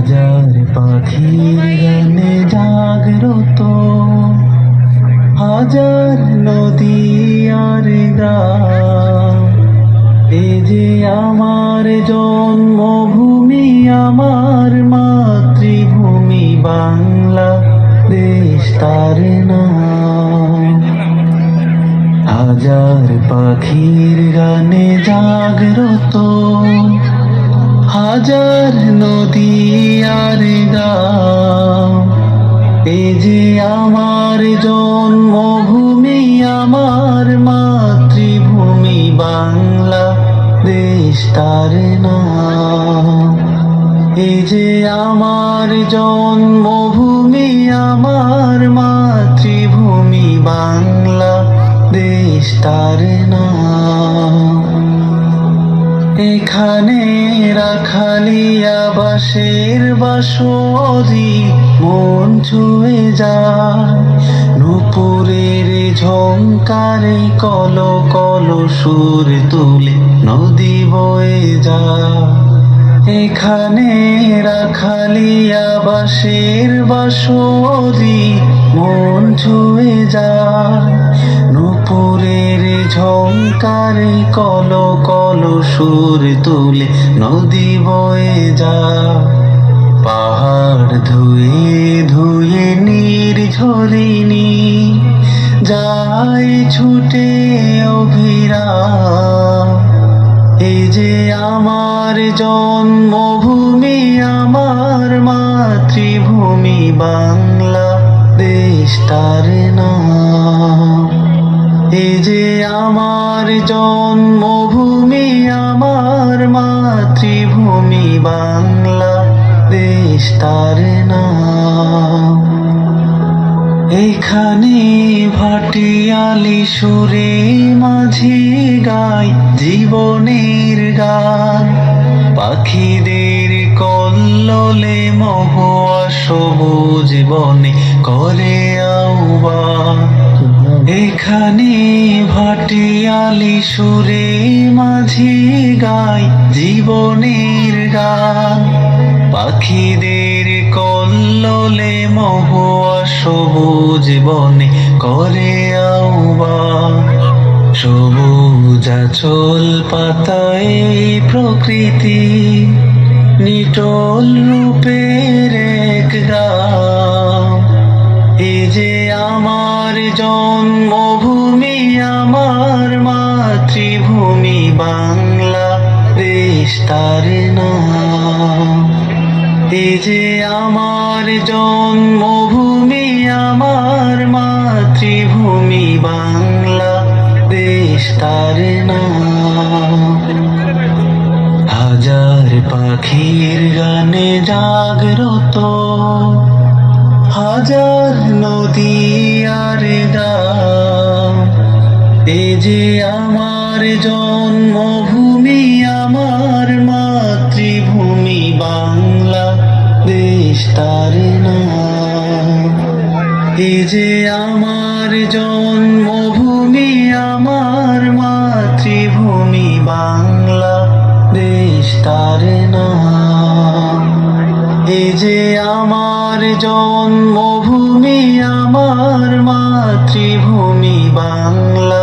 হাজার পাখির গানে জাগ্রত, হাজার নদী আর গ্রাম। এ যে আমার জন্মভূমি, আমার মাতৃভূমি বাংলাদেশ, তার নাম। হাজার পাখির গানে জাগ্রত, হাজার নদী আর গাম। এ যে আমার জন্মভূমি, আমার মাতৃভূমি বাংলাদেশ, তার নাম। এ যে আমার জন্মভূমি, আমার মাতৃভূমি বাংলাদেশ, তার নাম। এখানে রাখালিয়া বাঁশের বাঁশরি মন ছুঁয়ে যায়, নূপুরের ঝংকারে কল কল সুর তুলে নদী বয়ে যায়। এখানে রাখালিয়া বাঁশের বাঁশরি মন ছুঁয়ে যায়, নূপুরের ঝংকারে কল কল সুর তুলে নদী বয়ে যায়। পাহাড় ধুয়ে ধুয়ে নির্ঝরিণী যায় ছুটে অভিরাম। এই যে আমার জন্মভূমি, আমার মাতৃভূমি বাংলাদেশ, তার নাম। এই যে আমার জন্মভূমি, আমার মাতৃভূমি বাংলাদেশ, তার নাম। এখানে ভাটিয়ালি সুরে মাঝি গায় জীবনের গান, পাখিদের কল্লোলে মহুয়া সবুজ বনে করে আহ্বান। এখানে ভাটিয়ালি সুরে মাঝি গায় জীবনের গান, পাখিদের কল্লোলে মহুয়া সবুজ বনে করে আহ্বান। সবুজ আঁচল পাতায় প্রকৃতি নিটোল রূপের এক গ্রাম। এ যে আমার জন্মভূমি, আমার মাতৃভূমি বাংলাদেশ, তার নাম। এ যে আমার জন্মভূমি, আমার মাতৃভূমি বাংলাদেশ, তার নাম। হাজার পাখির গানে জাগ্রত, হাজার নদী আর গাম। এ যে আমার জন্মভূমি, আমার মাতৃভূমি বাংলাদেশ, তার নাম। এ যে আমার জন্মভূমি, আমার মাতৃভূমি বাংলাদেশ, তার নাম। এ যে আমার জন্মভূমি, আমার মাতৃভূমি বাংলা